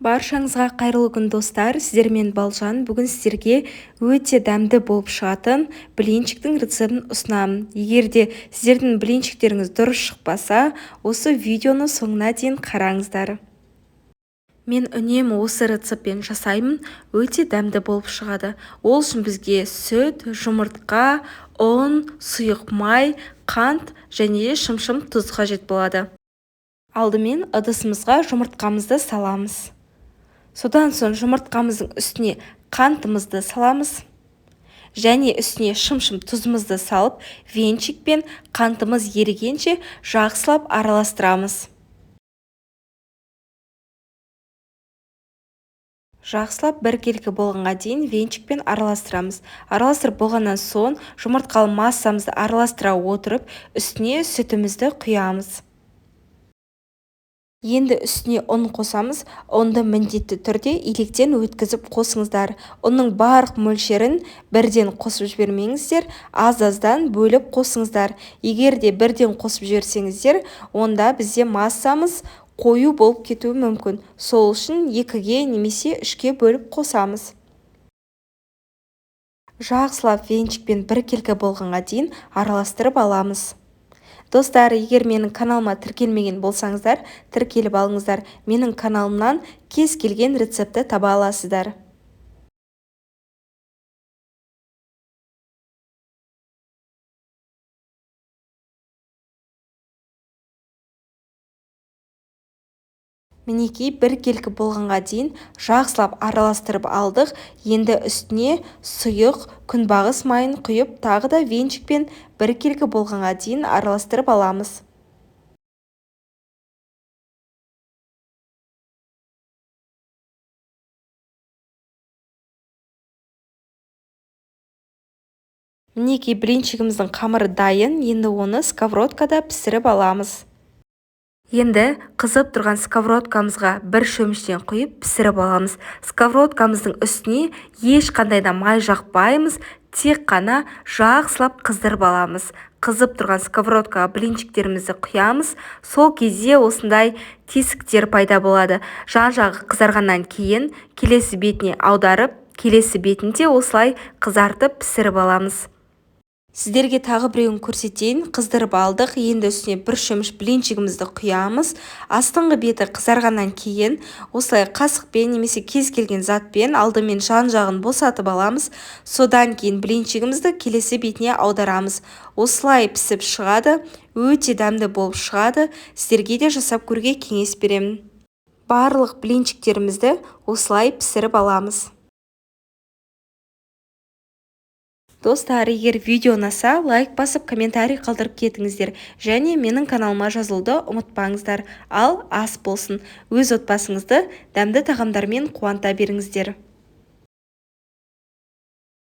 Баршаңызға қайырлы күн достар, сіздермен Балжан. Бүгін сіздерге өте дәмді болып шығатын блинчиктің рецептін ұсынамын. Егер де сіздердің блинчиктеріңіз дұрыс шықпаса, осы видеоны соңына дейін қараңыздар. Мен үнемі осы рецептпен жасаймын, өте дәмді болып шығады. Ол үшін бізге сүт, жұмыртқа, ұн, сұйық май, қант және шымшым тұз қажет болады. Алдымен ыдысымызға жұмыртқамызды саламыз. Содан соң жұмыртқамыздың үстіне қантымызды саламыз. Және үстіне шымшым тұзымызды салып, венчик пен қантымыз ерігенше жақсылап араластырамыз. Жақсылап біркелкі болғанға дейін венчик пен араластырамыз. Араластырып болғаннан соң жұмыртқалы массамызды араластыра отырып, үстіне сүтімізді құямыз. Енді үстіне ұн қосамыз. Ұнды міндетті түрде електен өткізіп қосыңыздар. Ұнның барлық мөлшерін бірден қосып жібермеңіздер, аз-аздан бөліп қосыңыздар. Егер де бірден қосып жіберсеңіздер, онда бізде массамыз қою болып кетуі мүмкін. Сол үшін 2-ге немесе 3-ке бөліп қосамыз. Жақсылап венчикпен біркелкі болғанға дейін араластырып аламыз. Достар, егер менің каналыма тіркелмеген болсаңыздар, тіркеліп алыңыздар. Менің каналымнан кез келген рецепті таба аласыздар. Мінекей біркелкі болғанға дейін жақсылап араластырып алдық. Енді үстіне сұйық күнбағыс майын құйып, тағы да венчикпен біркелкі болғанға дейін араластырып аламыз. Мінекей блинчигіміздің қамыры дайын. Енді оны сковородкада пісіріп аламыз. Енді қызып тұрған сковородкамызға бір шөміштен құйып пісіріп аламыз. Сковородкамыздың үстіне ешқандай да май жақпаймыз, тек қана жақсылап қыздырып аламыз. Қызып тұрған сковородкаға блинчиктерімізді құямыз. Сол кезде осындай тесіктер пайда болады. Жан-жағы қызарғаннан кейін келесі бетіне аударып, келесі бетінде осылай қызартып пісіріп аламыз. Сіздерге тағы біреуін көрсетейін. Қыздырып алдық. Енді үстіне бір шөміш блинчигімізді құямыз. Астыңғы беті қызарғаннан кейін осылай қасықпен немесе кез келген затпен алдымен жан-жағын босатып аламыз. Содан кейін блинчигімізді келесі бетіне аударамыз. Осылай пісіп шығады. Өте дәмді болып шығады. Сіздерге де жасап көруге кеңес беремін. Барлық блинчиктерімізді осылай пісіріп аламыз. Достар, егер видео ұнаса, лайк басып, комментарий қалдырып кетіңіздер. Және менің каналыма жазылуды ұмытпаңыздар. Ал ас болсын. Өз отбасыңызды дәмді тағамдармен қуанта беріңіздер.